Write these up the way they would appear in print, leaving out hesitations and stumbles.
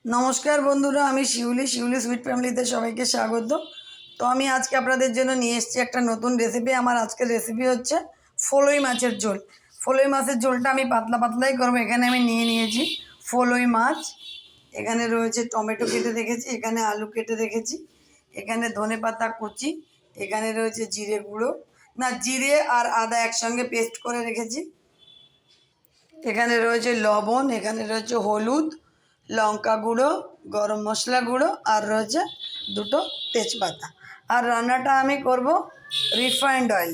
নমস্কার বন্ধুরা, আমি শিউলি সুইট ফ্যামিলিতে সবাইকে স্বাগত। তো আমি আজকে আপনাদের জন্য নিয়ে এসেছি একটা নতুন রেসিপি। আমার আজকের রেসিপি হচ্ছে ফলই মাছের ঝোল। ফলই মাছের ঝোলটা আমি পাতলা পাতলাই করবো। এখানে আমি নিয়েছি ফলই মাছ, এখানে রয়েছে টমেটো কেটে রেখেছি, এখানে আলু কেটে রেখেছি, এখানে ধনেপাতা কুচি, এখানে রয়েছে জিরে গুঁড়ো, না জিরে আর আদা একসঙ্গে পেস্ট করে রেখেছি, এখানে রয়েছে লবণ, এখানে রয়েছে হলুদ, লঙ্কা গুঁড়ো, গরম মশলা গুঁড়ো, আর রয়েছে দুটো তেজপাতা। আর রান্নাটা আমি করব রিফাইন্ড অয়েল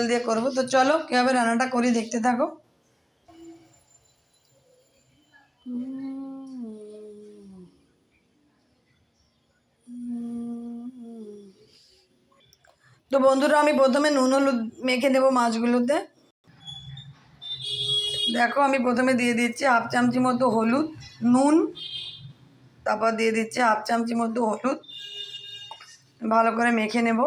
দিয়ে করব। তো চলো কীভাবে রান্নাটা করি দেখতে থাকো। তো বন্ধুরা, আমি প্রথমে নুন হলুদ মেখে নেব মাছগুলোতে। দেখো, আমি প্রথমে দিয়ে দিচ্ছি হাফ চামচি মতো হলুদ, নুন, তারপর দিয়ে দিচ্ছি হাফ চামচি মতো হলুদ, ভালো করে মেখে নেব।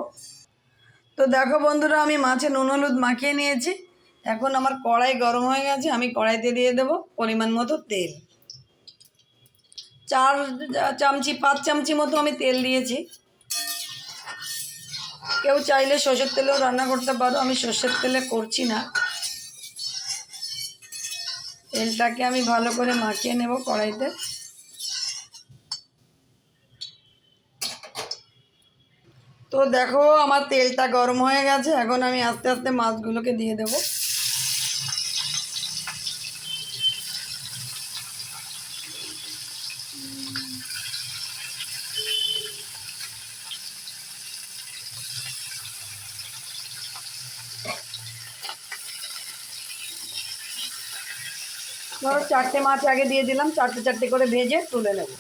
তো দেখো বন্ধুরা, আমি মাছে নুন হলুদ মাখিয়ে নিয়েছি। এখন আমার কড়াই গরম হয়ে গেছে, আমি কড়াইতে দিয়ে দেব পরিমাণ মতো তেল। 5 চামচি মতো আমি তেল দিয়েছি। কেউ চাইলে সর্ষের তেলেও রান্না করতে পারো, আমি সর্ষের তেলে করছি না। তেলটাকে আমি ভালো করে মাখিয়ে নেব কড়াইতে। তো দেখো, আমার তেলটা গরম হয়ে গেছে, এখন আমি আস্তে আস্তে মাছগুলোকে দিয়ে দেব। ধরো 4টে মাছ আগে দিয়ে দিলাম, 4টে করে ভেজে তুলে নেব।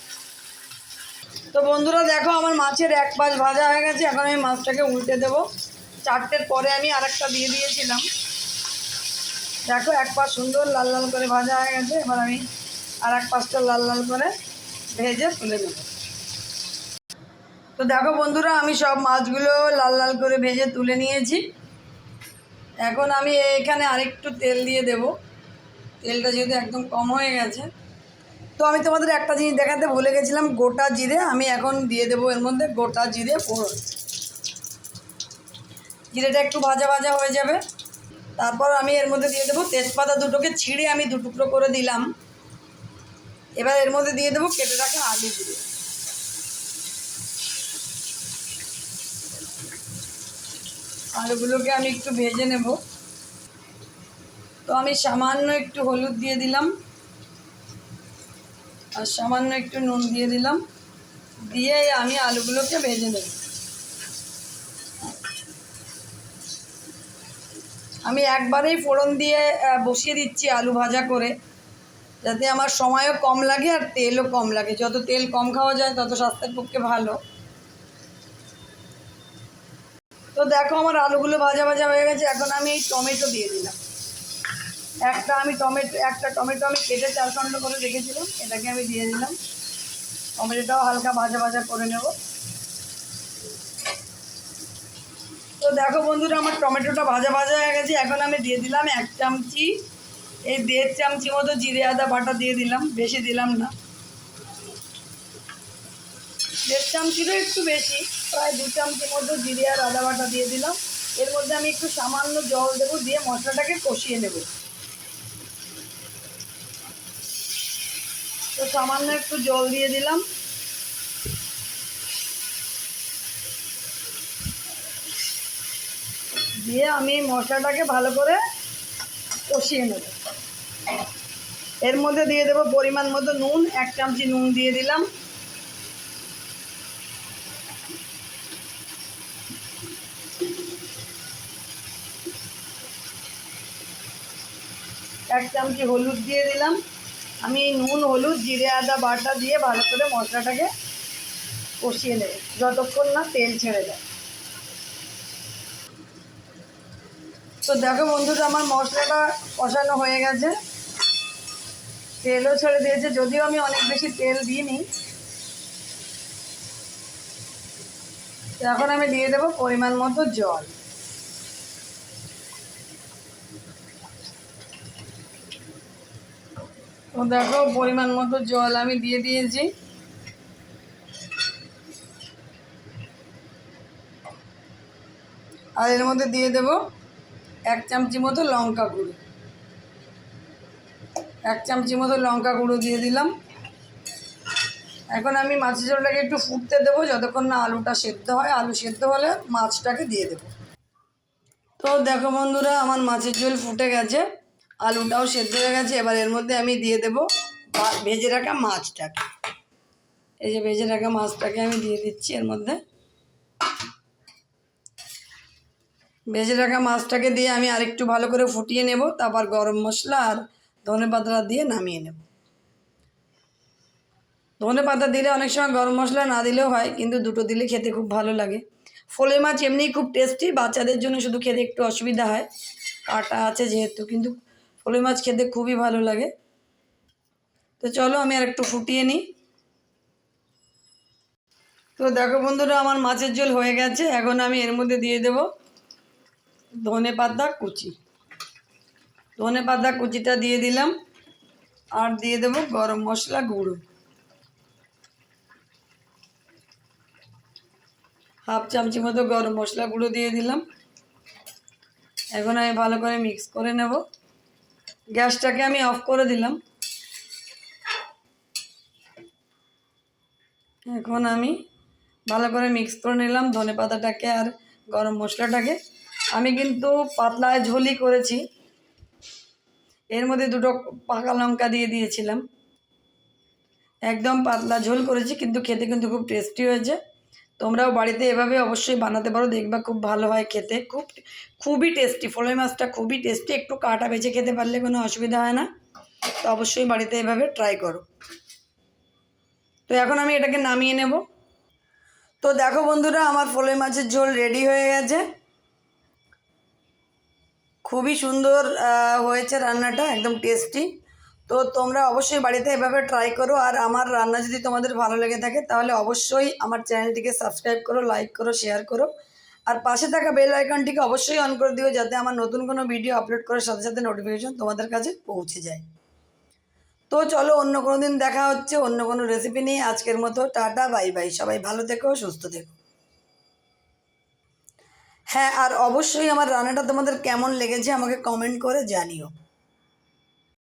তো বন্ধুরা দেখো, আমার মাছের এক পাশ ভাজা হয়ে গেছে, এখন আমি মাছটাকে উল্টে দেব। 4টের পরে আমি আরেকটা দিয়ে দিয়েছিলাম। দেখো, এক পাশ সুন্দর লাল লাল করে ভাজা হয়ে গেছে, এবার আমি আর এক পাশটা লাল লাল করে ভেজে তুলে নেব। তো দেখো বন্ধুরা, আমি সব মাছগুলো লাল লাল করে ভেজে তুলে নিয়েছি। এখন আমি এখানে আরেকটু তেল দিয়ে দেব। তেলটা যেহেতু একদম কম হয়ে গেছে, তো আমি তোমাদের একটা জিনিস দেখাতে ভুলে গেছিলাম, গোটা জিরে আমি এখন দিয়ে দেবো এর মধ্যে। গোটা জিরে ফোড়ন, জিরেটা একটু ভাজা ভাজা হয়ে যাবে, তারপর আমি এর মধ্যে দিয়ে দেবো তেজপাতা দুটোকে ছিঁড়ে আমি 2 টুকরো করে দিলাম। এবার এর মধ্যে দিয়ে দেবো কেটে রাখা আলুগুলো। আলুগুলোকে আমি একটু ভেজে নেব। তো আমি সামান্য একটু হলুদ দিয়ে দিলাম আর সামান্য একটু নুন দিয়ে দিলাম, দিয়ে আমি আলুগুলোকে ভেজে নেব। আমি একবারেই ফোড়ন দিয়ে বসিয়ে দিচ্ছি আলু ভাজা করে, যাতে আমার সময়ও কম লাগে আর তেলও কম লাগে। যত তেল কম খাওয়া যায় তত স্বাস্থ্যের পক্ষে ভালো। তো দেখো, আমার আলুগুলো ভাজা ভাজা হয়ে গেছে, এখন আমি এই টমেটো দিয়ে দিলাম। একটা টমেটো আমি কেটে 4 খণ্ড করে রেখেছিলাম, এটাকে আমি দিয়ে দিলাম। টমেটোটাও হালকা ভাজা ভাজা করে নেব। তো দেখো বন্ধুরা, আমার টমেটোটা ভাজা ভাজা হয়ে গেছে, এখন আমি দিয়ে দিলাম 1 চামচি, এই 1.5 চামচি মতো জিরে আদা বাটা দিয়ে দিলাম, বেশি দিলাম না। 1.5 চামচিরও একটু বেশি, প্রায় 2 চামচি মতো জিরে আর আদা বাটা দিয়ে দিলাম। এর মধ্যে আমি একটু সামান্য জল দেবো, দিয়ে মশলাটাকে কষিয়ে নেব। তো সামান্য একটু জল দিয়ে দিলাম, দিয়ে আমি মশলাটাকে ভালো করে কষিয়ে নেব। এর মধ্যে দিয়ে দেবো পরিমাণ মতো নুন, 1 চামচি নুন দিয়ে দিলাম। এক চামচি হলুদ দিয়ে দিলাম। আমি নুন, হলুদ, জিরে আদা বাটা দিয়ে ভালো করে মশলাটাকে কষিয়ে নেব যতক্ষণ না তেল ছেড়ে দেয়। তো দেখো বন্ধুরা, আমার মশলাটা কষানো হয়ে গেছে, তেলও ছেড়ে দিয়েছে, যদিও আমি অনেক বেশি তেল দিইনি। তো এখন আমি দিয়ে দেবো পরিমাণ মতো জল। তো তো দেখো পরিমাণ মতো জল আমি দিয়ে দিয়েছি। আর এর মধ্যে দিয়ে দেব 1 চামচি মতো লঙ্কা গুঁড়ো। 1 চামচি মতো লঙ্কা গুঁড়ো দিয়ে দিলাম। এখন আমি মাছের ঝোলটাকে একটু ফুটতে দেবো যতক্ষণ না আলুটা সেদ্ধ হয়। আলু সেদ্ধ হলে মাছটাকে দিয়ে দেবো। তো দেখো বন্ধুরা, আমার মাছের ঝোল ফুটে গেছে, আলুটাও সেদ্ধ হয়ে গেছে। এবার এর মধ্যে আমি দিয়ে দেবো ভেজে রাখা মাছটাকে। এই যে ভেজে রাখা মাছটাকে আমি দিয়ে দিচ্ছি এর মধ্যে। ভেজে রাখা মাছটাকে দিয়ে আমি আরেকটু ভালো করে ফুটিয়ে নেব। তারপর গরম মশলা আর ধনেপাতা দিয়ে নামিয়ে নেব। ধনেপাতা দিলে অনেক সময় গরম মশলা না দিলেও হয়, কিন্তু দুটো দিলে খেতে খুব ভালো লাগে। ফলই মাছ এমনিই খুব টেস্টি, বাচ্চাদের জন্য শুধু খেতে একটু অসুবিধা হয়, কাঁটা আছে যেহেতু, কিন্তু ফলই মাছ খেতে খুবই ভালো লাগে। তো চলো আমি আর একটু ফুটিয়ে নিই। তো দেখো বন্ধুরা, আমার মাছের ঝোল হয়ে গেছে। এখন আমি এর মধ্যে দিয়ে দেব ধনেপাতা কুচি। ধনেপাতা কুচিটা দিয়ে দিলাম। আর দিয়ে দেব গরম মশলা গুঁড়ো, 1/2 চামচি মতো গরম মশলা গুঁড়ো দিয়ে দিলাম। এখন আমি ভালো করে মিক্স করে নেব। গ্যাসটাকে আমি অফ করে দিলাম। এখন আমি ভালো করে মিক্স করে নিলাম ধনেপাতাটাকে আর গরম মশলাটাকে। আমি কিন্তু পাতলা ঝোলই করেছি, এর মধ্যে 2টো পাকা লঙ্কা দিয়ে দিয়েছিলাম। একদম পাতলা ঝোল করেছি, কিন্তু খেতে কিন্তু খুব টেস্টি হয়েছে। তোমরাও বাড়িতে এভাবে অবশ্যই বানাতে পারো, দেখবা খুব ভালো হয় খেতে। খুবই টেস্টি, ফলই মাছটা খুবই টেস্টি। একটু কাঁটা বেছে খেতে পারলে কোনো অসুবিধা হয় না। তো অবশ্যই বাড়িতে এভাবে ট্রাই করো। তো এখন আমি এটাকে নামিয়ে নেব। তো দেখো বন্ধুরা, আমার ফলই মাছের ঝোল রেডি হয়ে গেছে। খুবই সুন্দর হয়েছে রান্নাটা, একদম টেস্টি। তো তোমরা অবশ্যই বাড়িতে এভাবে ট্রাই করো। আর আমার রান্না যদি তোমাদের ভালো লেগে থাকে তাহলে অবশ্যই আমার চ্যানেলটিকে সাবস্ক্রাইব করো, লাইক করো, শেয়ার করো। আর পাশে থাকা বেল আইকনটিকে অবশ্যই অন করে দিও, যাতে আমার নতুন কোনো ভিডিও আপলোড করার সাথে সাথে নোটিফিকেশন তোমাদের কাছে পৌঁছে যায়। তো চলো, অন্য কোনো দিন দেখা হচ্ছে অন্য কোনো রেসিপি নিয়ে। আজকের মতো টাটা, বাই বাই। সবাই ভালো থেকো, সুস্থ থেকো। হ্যাঁ, আর অবশ্যই আমার রান্নাটা তোমাদের কেমন লেগেছে আমাকে কমেন্ট করে জানিও।